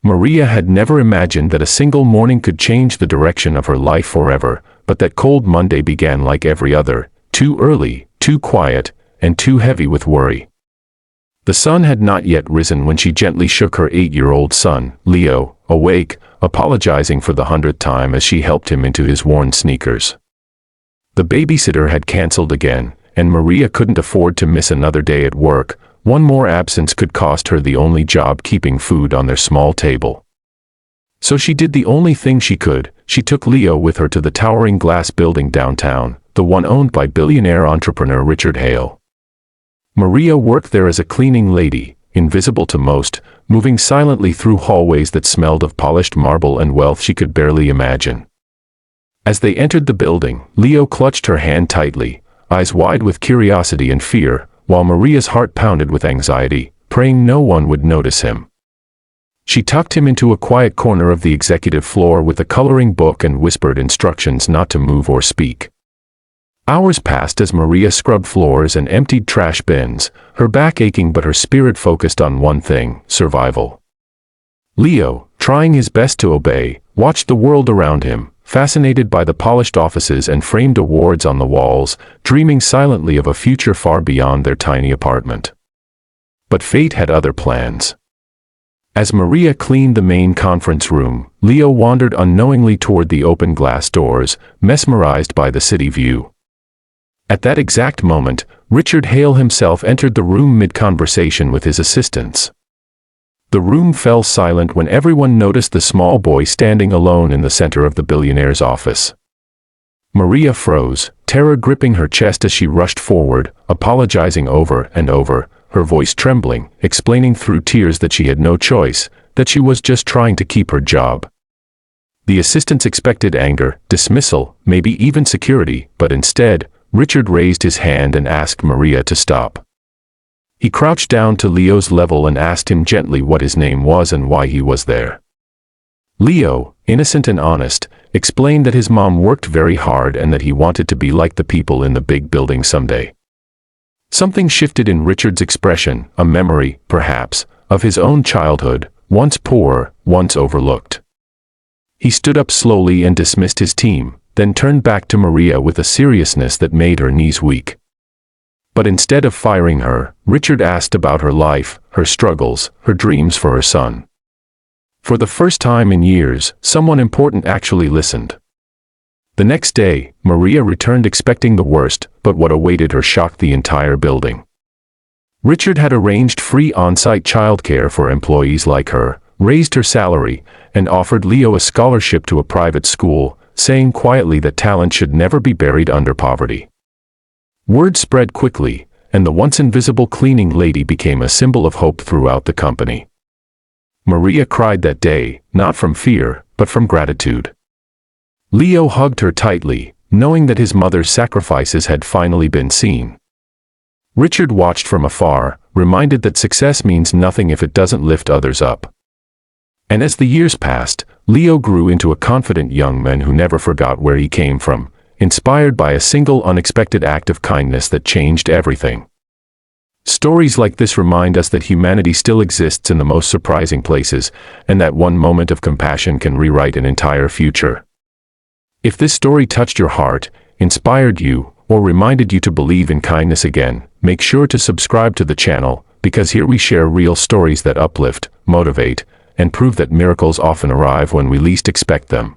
Maria had never imagined that a single morning could change the direction of her life forever, but that cold Monday began like every other, too early, too quiet, and too heavy with worry. The sun had not yet risen when she gently shook her 8-year-old son, Leo, awake, apologizing for the 100th time as she helped him into his worn sneakers. The babysitter had canceled again, and Maria couldn't afford to miss another day at work. One more absence could cost her the only job keeping food on their small table. So she did the only thing she could. She took Leo with her to the towering glass building downtown, the one owned by billionaire entrepreneur Richard Hale. Maria worked there as a cleaning lady, invisible to most, moving silently through hallways that smelled of polished marble and wealth she could barely imagine. As they entered the building, Leo clutched her hand tightly, eyes wide with curiosity and fear, while Maria's heart pounded with anxiety, praying no one would notice him. She tucked him into a quiet corner of the executive floor with a coloring book and whispered instructions not to move or speak. Hours passed as Maria scrubbed floors and emptied trash bins, her back aching but her spirit focused on one thing: survival. Leo, trying his best to obey, watched the world around him, fascinated by the polished offices and framed awards on the walls, dreaming silently of a future far beyond their tiny apartment. But fate had other plans. As Maria cleaned the main conference room, Leo wandered unknowingly toward the open glass doors, mesmerized by the city view. At that exact moment, Richard Hale himself entered the room mid-conversation with his assistants. The room fell silent when everyone noticed the small boy standing alone in the center of the billionaire's office. Maria froze, terror gripping her chest as she rushed forward, apologizing over and over, her voice trembling, explaining through tears that she had no choice, that she was just trying to keep her job. The assistants expected anger, dismissal, maybe even security, but instead, Richard raised his hand and asked Maria to stop. He crouched down to Leo's level and asked him gently what his name was and why he was there. Leo, innocent and honest, explained that his mom worked very hard and that he wanted to be like the people in the big building someday. Something shifted in Richard's expression, a memory, perhaps, of his own childhood, once poor, once overlooked. He stood up slowly and dismissed his team, then turned back to Maria with a seriousness that made her knees weak. But instead of firing her, Richard asked about her life, her struggles, her dreams for her son. For the first time in years, someone important actually listened. The next day, Maria returned expecting the worst, but what awaited her shocked the entire building. Richard had arranged free on-site childcare for employees like her, raised her salary, and offered Leo a scholarship to a private school, saying quietly that talent should never be buried under poverty. Word spread quickly, and the once invisible cleaning lady became a symbol of hope throughout the company. Maria cried that day, not from fear, but from gratitude. Leo hugged her tightly, knowing that his mother's sacrifices had finally been seen. Richard watched from afar, reminded that success means nothing if it doesn't lift others up. And as the years passed, Leo grew into a confident young man who never forgot where he came from, inspired by a single unexpected act of kindness that changed everything. Stories like this remind us that humanity still exists in the most surprising places, and that one moment of compassion can rewrite an entire future. If this story touched your heart, inspired you, or reminded you to believe in kindness again, make sure to subscribe to the channel, because here we share real stories that uplift, motivate, and prove that miracles often arrive when we least expect them.